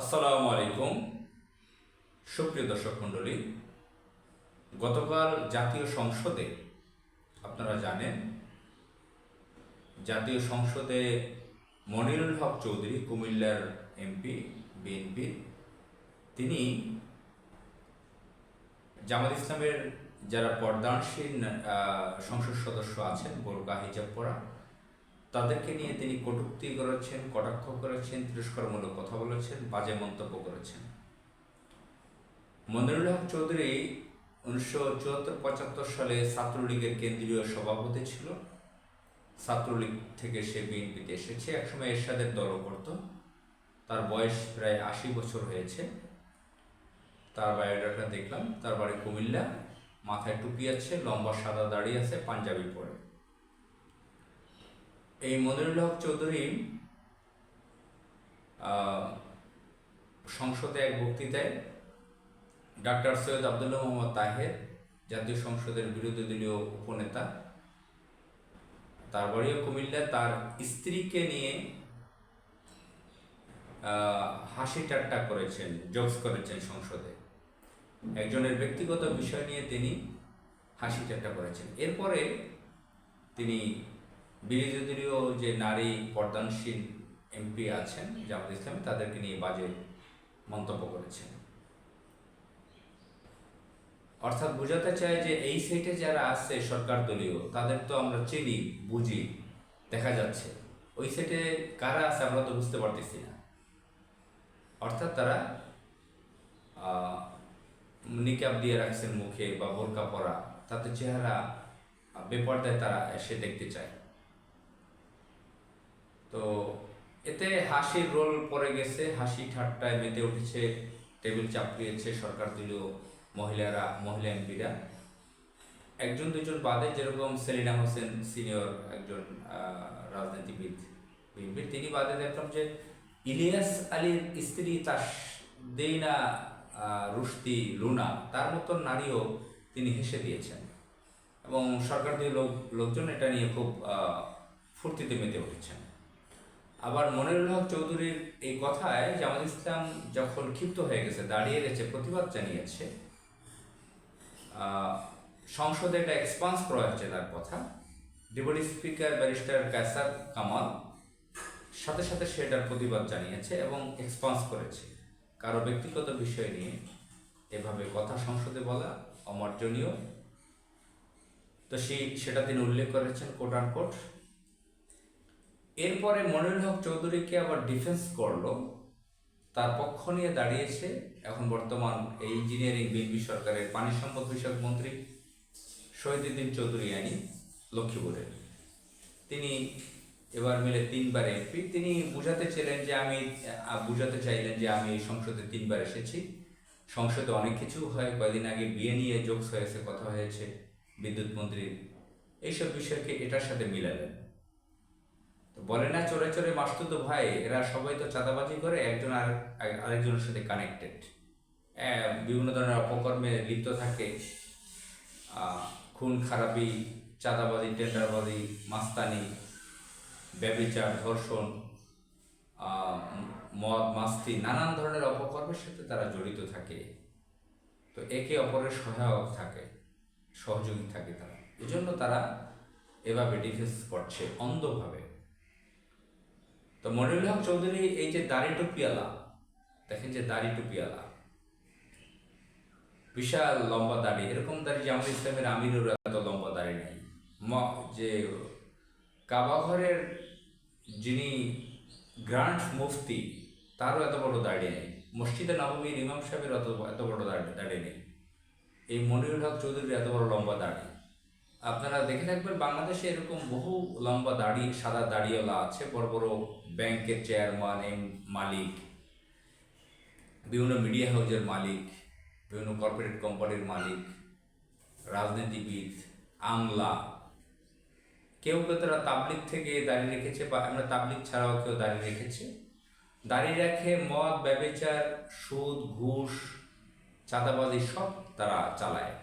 আসসালামু আলাইকুম। সুপ্রিয় দর্শক মণ্ডলী, গতকাল জাতীয় সংসদে আপনারা জানেন, জাতীয় সংসদে মনিরুল হক চৌধুরী, কুমিল্লার এমপি বিএনপির, তিনি জামাত ইসলামের যারা পর্দানসীন সংসদ সদস্য আছেন, বোরকা হিজাব পরা, তাদেরকে নিয়ে তিনি কটূক্তি করেছেন, কটাক্ষ করেছেন, তিরস্কারমূলক কথা বলেছেন, বাজে মন্তব্য করেছেন। মনিরুল হক চৌধুরী 1974-75 সালে ছাত্রলীগের কেন্দ্রীয় সভাপতি ছিল। ছাত্রলীগ থেকে সে বিএনপিতে এসেছে, একসময় এরশাদের দলও করত। তার বয়স প্রায় 80 বছর হয়েছে। তার বায়োডাটা দেখলাম, তার বাড়ি কুমিল্লা, মাথায় টুপি আছে, লম্বা সাদা দাড়ি আছে, পাঞ্জাবি পরে। এই মনিরুল হক চৌধুরী সংসদে এক বক্তৃতায় ডাক্তার সৈয়দ আবদুল্লাহ মোহাম্মদ তাহের, জাতীয় সংসদের বিরোধী দলীয় উপনেতা, তার বাড়িও কুমিল্লা, তার স্ত্রীকে নিয়ে হাসি ঠাট্টা করেছেন, জোকস করেছেন সংসদে। একজনের ব্যক্তিগত বিষয় নিয়ে তিনি হাসি ঠাট্টা করেছেন। এরপরে তিনি বিরোধী দলীয় যে নারী পর্দানসীন এমপি আছেন জামাত ইসলামী, তাদেরকে নিয়ে বাজে মন্তব্য করেছেন। অর্থাৎ বোঝাতে চায় যে এই সাইটে যারা আছে সরকার দলীয়, তাদের তো আমরা চিনি, বুঝি, দেখা যাচ্ছে। ওই সাইটে কারা আছে আমরা তো বুঝতে পারতেছি না। অর্থাৎ তারা নিকাব দিয়ে রাখছেন মুখে বা বোরকা পরা, তাতে চেহারা বেপর্দায় তারা এসে দেখতে চায়। তো এতে হাসির রোল পড়ে গেছে, হাসি ঠাট্টায় মেতে উঠেছে, টেবিল চাপড়িয়েছে সরকার দলীয় মহিলা এমপিরা। একজন দুজন বাদে, যেরকম সেলিনা হোসেন সিনিয়র একজন রাজনীতিবিদ বিএনপির, তিনি বাদে দেখলাম যে ইলিয়াস আলীর স্ত্রী তাসদিনা রুশদি লুনা, তার মতন নারীও তিনি হেসে দিয়েছেন এবং সরকার দিয়ে লোকজন এটা নিয়ে খুব ফুর্তিতে মেতে উঠেছেন। আবার মনিরুল হক চৌধুরীর এই কথায় জামাত ইসলাম যখন ক্ষিপ্ত হয়ে গেছে, দাঁড়িয়ে গেছে, প্রতিবাদ জানিয়েছে, সংসদে একটা এক্সপান্স করা হচ্ছে তার কথা, deputy speaker barrister Kaiser Kamal সাথে সাথে সেটার প্রতিবাদ জানিয়েছে এবং এক্সপান্স করেছে। কারো ব্যক্তিগত বিষয় নিয়ে এভাবে কথা সংসদে বলা অমার্জনীয়। তো সেটা তিনি উল্লেখ করেছেন, কোট আন কোট। এরপরে মনিরুল হক চৌধুরীকে আবার ডিফেন্স করলো, তার পক্ষ নিয়ে দাঁড়িয়েছে এখন বর্তমান এই ইঞ্জিনিয়ারিং বিএনপি সরকারের পানি সম্পদ বিষয়ক মন্ত্রী শহীদুদ্দিন চৌধুরী আইনি, লক্ষ্মীপুরের। তিনি এবার মিলে 3 বার এমপি। তিনি বুঝাতে চাইলেন যে আমি এই সংসদে 3 বার এসেছি, সংসদে অনেক কিছু হয়, কয়েকদিন আগে বিয়ে নিয়ে জোকস হয়েছে, কথা হয়েছে বিদ্যুৎ মন্ত্রীর, এইসব বিষয়কে এটার সাথে মিলালেন। তো বলে না, চোরে চোরে মাসতুতো ভাই, এরা সবাই তো চাঁদাবাজি করে, একজন আরেকজনের সাথে কানেক্টেড, বিভিন্ন ধরনের অপকর্মে লিপ্ত থাকে, খুন খারাপি, চাঁদাবাজি, টেন্ডারবাজি, মাস্তানি, ব্যভিচার, ধর্ষণ, মদ মাস্তি, নানান ধরনের অপকর্মের সাথে তারা জড়িত থাকে। তো একে অপরের সহায়ক থাকে, সহযোগী থাকে তারা, এজন্য তারা এভাবে ডিফেন্স করছে অন্ধভাবে। তো মনিরুল হক চৌধুরী এই যে দাড়ি টুপিয়ালা, দেখেন যে দাড়ি টুপিয়ালা, বিশাল লম্বা দাড়ি, এরকম দাড়ি জামাত ইসলামের আমিরের এত লম্বা দাড়ি নাই। যে কাবাঘরের যিনি গ্র্যান্ড মুফতি, তারও এত বড় দাড়ি নেই। মসজিদে নববীর ইমাম সাহেবের এত বড় দাড়ি নেই। এই মনিরুল হক চৌধুরীর এত বড় লম্বা দাড়ি। আপনারা দেখে থাকবেন, বাংলাদেশে এরকম বহু লম্বা দাড়ি, সাদা দাড়িওয়ালা আছে, বড় বড় ব্যাংকের চেয়ারম্যান, মালিক, বিভিন্ন মিডিয়া হাউসের মালিক, বিভিন্ন কর্পোরেট কোম্পানির মালিক, রাজনীতিবিদ, আমলা, কেউ কেউ তারা তাবলিগ থেকে দাঁড়িয়ে রেখেছে, বা আমরা তাবলিগ ছাড়াও কেউ দাঁড়িয়ে রেখেছে, দাঁড়িয়ে রেখে মদ, ব্যভিচার, সুদ, ঘুষ, চাঁদাবাজি সব তারা চালায়।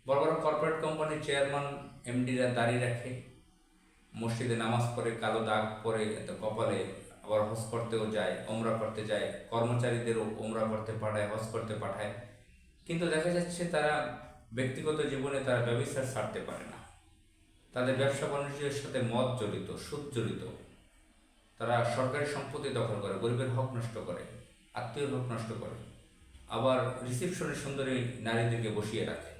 বড় বড় কর্পোরেট কোম্পানির চেয়ারম্যান, এমডিরা দাঁড়িয়ে রাখে, মসজিদে নামাজ পড়ে, কালো দাগ পরে কপালে আবার হজ করতেও যায়, ওমরা করতে যায়, কর্মচারীদেরও ওমরা করতে পাঠায়, হজ করতে পাঠায়। কিন্তু দেখা যাচ্ছে তারা ব্যক্তিগত জীবনে তারা ব্যবসার ছাড়তে পারে না। তাদের ব্যবসা বাণিজ্যের সাথে মদ জড়িত, সুদ জড়িত। তারা সরকারি সম্পত্তি দখল করে, গরিবের হক নষ্ট করে, আত্মীয়র হক নষ্ট করে, আবার রিসেপশনে সুন্দরী নারীদেরকে বসিয়ে রাখে।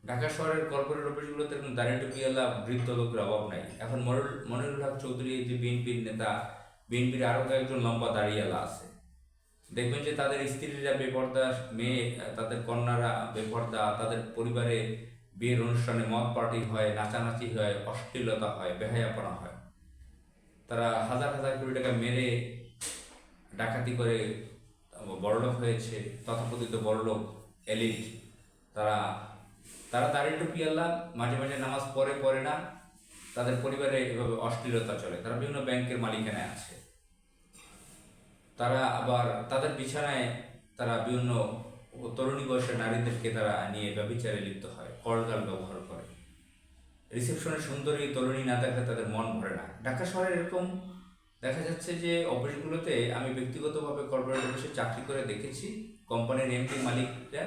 ঢাকা শহরের কর্পোরেট অফিসগুলোতে এরকম দাঁড়িয়ে টুপিওয়ালা বৃদ্ধ লোকের অভাব নাই। এখন মনিরুল হক চৌধুরী যে বিএনপির নেতা, বিএনপির আরও কয়েকজন লম্বা দাঁড়িয়েলা আছে, দেখবেন যে তাদের স্ত্রীরা বেপর্দা, মেয়ে তাদের কন্যারা বেপর্দা, তাদের পরিবারে বিয়ের অনুষ্ঠানে মদ পার্টি হয়, নাচানাচি হয়, অশ্লীলতা হয়, বেহায়াপনা হয়। তারা হাজার হাজার কোটি টাকা মেরে ডাকাতি করে বড়লোক হয়েছে, তথাকথিত বড়লোক এলিট। তারা তারা দাঁড়িয়ে টুপিয়াল্লা, মাঝে মাঝে নামাজ পড়ে না, তাদের পরিবারে এভাবে অশ্লীলতা চলে। তারা বিভিন্ন ব্যাংকের মালিকানায় আছে। তারা আবার তাদের বিছানায় তারা বিভিন্ন তরুণী বয়সের নারীদেরকে তারা নিয়ে ব্যভিচারে লিপ্ত হয়, কলগাল ব্যবহার করে। রিসেপশনে সুন্দরী তরুণী না থাকলে তাদের মন ভরে না। ঢাকা শহরে এরকম দেখা যাচ্ছে যে অফিসগুলোতে, আমি ব্যক্তিগতভাবে কর্পোরেট অফিসে চাকরি করে দেখেছি, কোম্পানির এমপি মালিকরা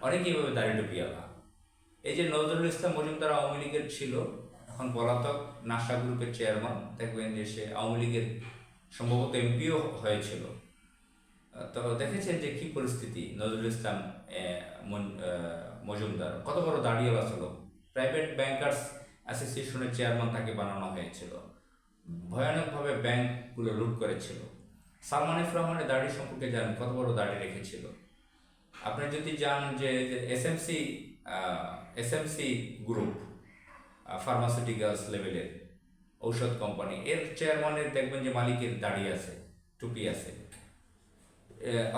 অনেকেই এভাবে দাঁড়িয়ে টুপিয়ালা। এই যে নজরুল ইসলাম মজুমদার আওয়ামী লীগের ছিল, এখন পলাতক, নাসা গ্রুপের চেয়ারম্যান, দেখবেন যে সে আওয়ামী লীগের সম্ভবত এমপিও হয়েছিল। তো দেখেছেন যে কি পরিস্থিতি। নজরুল ইসলাম মজুমদার কত বড় দাঁড়িয়েলা ছিল, প্রাইভেট ব্যাংকার্স অ্যাসোসিয়েশনের চেয়ারম্যান তাকে বানানো হয়েছিল, ভয়ানকভাবে ব্যাংকগুলো লুট করেছিল। সালমান এফ রহমানের দাড়ি সম্পর্কে জানেন, কত বড় দাড়ি রেখেছিল। আপনি যদি যান যে এসএমসি গ্রুপ, ফার্মাসিউটিক্যালস লেভেলের ঔষধ কোম্পানি, এর চেয়ারম্যানের দেখবেন যে মালিকের দাড়ি আছে, টুপি আছে।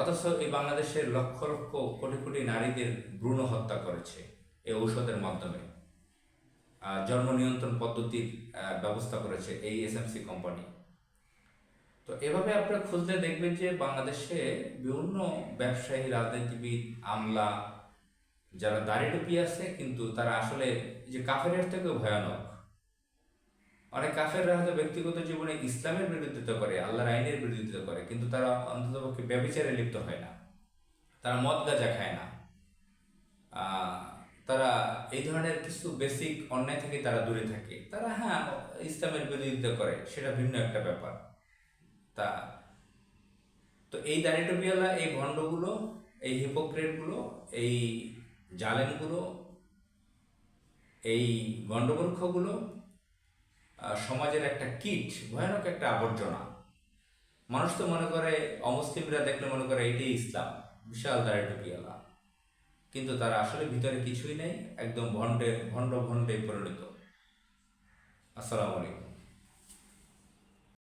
অথচ এই বাংলাদেশের লক্ষ লক্ষ কোটি কোটি নারীদের ভ্রূণ হত্যা করেছে এই ঔষধের মাধ্যমে। জন্ম নিয়ন্ত্রণ পদ্ধতির ব্যবস্থা করেছে এই এসএমসি কোম্পানি। তো এভাবে আপনারা খুঁজলে দেখবেন যে বাংলাদেশে বিভিন্ন ব্যবসায়ী, রাজনীতিবিদ, আমলা, যারা দাড়ি টুপি আছে, কিন্তু তারা আসলে যে কাফেরের থেকেও ভয়ানক। অনেক কাফেররা হয়তো ব্যক্তিগত জীবনে ইসলামের বিরোধিতা করে, আল্লাহর আইনের বিরোধিতা করে, কিন্তু তারা অন্ততপক্ষে ব্যভিচারে লিপ্ত হয় না, তারা মদ গাঁজা খায় না, তারা এই ধরনের কিছু বেসিক অন্যায় থেকে তারা দূরে থাকে। তারা হ্যাঁ ইসলামের বিরোধিতা করে, সেটা ভিন্ন একটা ব্যাপার। তা তো এই দাড়ি টুপিওয়ালা, এই ভণ্ডগুলো, এই হিপোক্রেটগুলো, এই জালেমগুলো, এই গণ্ডমূর্খগুলো সমাজের একটা কীট, ভয়ানক একটা আবর্জনা। মানুষ তো মনে করে, অমুসলিমরা দেখলে মনে করে এটাই ইসলাম, বিশাল দাড়ি টুপিওয়ালা, কিন্তু তারা আসলে ভিতরে কিছুই নেই, একদম ভণ্ডে পরিণত। আসসালামু আলাইকুম।